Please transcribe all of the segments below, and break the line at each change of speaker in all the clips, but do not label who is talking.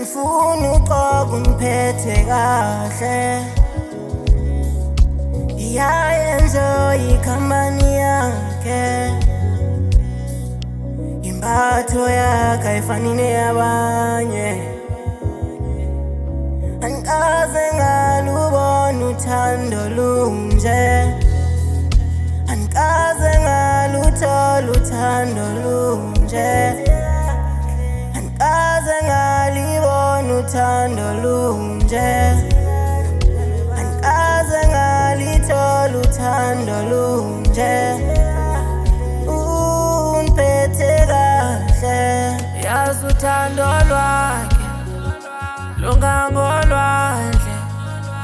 Anifuna uqoqa ungiphethe kahle, enjoy ikhampani yakhe, imbatho yakhe ayifani neyabanye. Angikaze ngalubona uthando lunje, angikaze ngaluthola uthando lunje, angikaze ngalibona uthando lunje, angikaze ngalithola uthando lunje. Uniphethe kahle,
yazi uthando lwakhe lungangolwandle,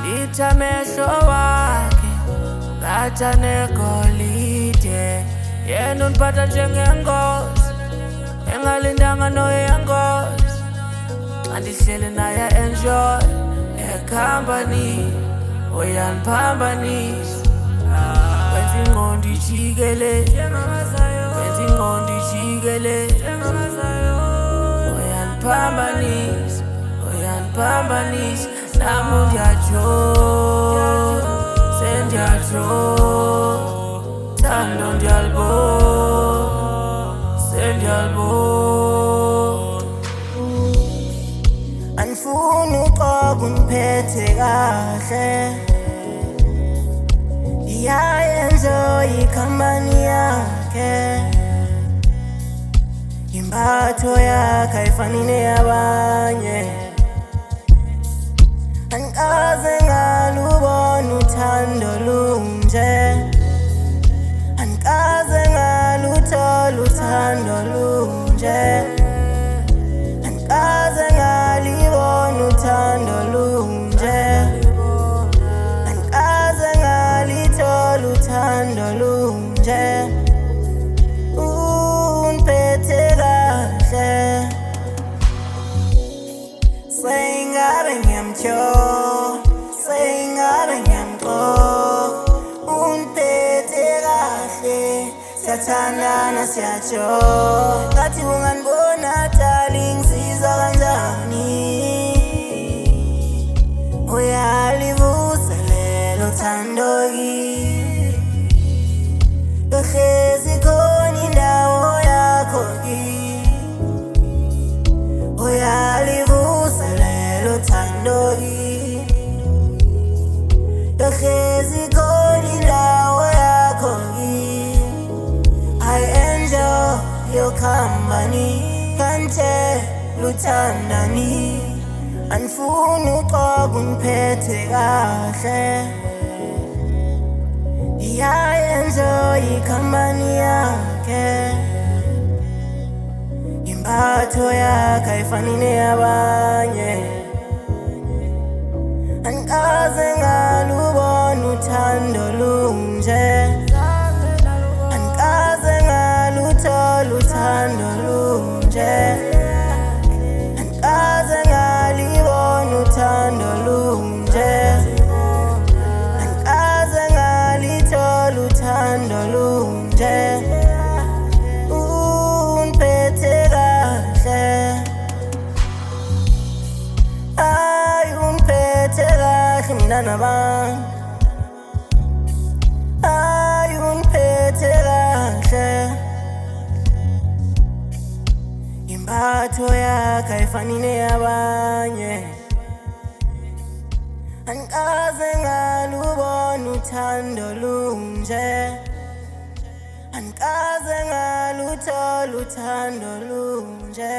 lithi amehlo wakhe ngathi anegolide. Yena undiphatha njengengozi engalindanga noyengozi, xa ndihleli naye enjoy ekhampani. Uyandiphambanisa, wenza ingqondo ijikele, wenza ingqondo ijikele. Uyandiphambanisa, uyandiphambanisa, nami ndiyajoy, sendiyajoy, thando ndiyalibona, sendiyalibona.
anifuna uqoqa ungiphethe kahle, enjoy ikhampani yakhe, imbatho yakhe ayifani neyabanye. Angikaze ngalubona uthando lunje, angikaze ngaluthola uthando lunje, angikaze ngalibona uthando lunje, angikaze ngalithola uthando lunje. Uniphethe kahle, sengabe ngiyamtshova, sengabe ngiyamqoka. Uniphethe kahle, siyathandana siyajoy, ngathi ungangibona darling, ngizizwa kanjani. Uyalivuselela uthando kimi, yohlezi khona indawo yakho kimi. Uyalivuselela uthando kimi, yohlezi khona indawo yakho kimi. I enjoy your company, kanje luthandani. Anifuna uqoqa ungiphethe kahle, enjoy ikhampani yakhe, imbatho yakhe ayifani neyabanye. Angikaze ngalubona uthando lunje, angikaze ngaluthola uthando lunje, angikaze ngalibona uthando lunje, angikaze ngalithola uthando lunje. Uniphethe kahle, ay uniphethe kahle mntana bami, ay uniphethe kahle, imbatho yakhe ayifani neyabanye. Angikaze ngalubona uthando lunje, angikaze ngaluthola uthando lunje.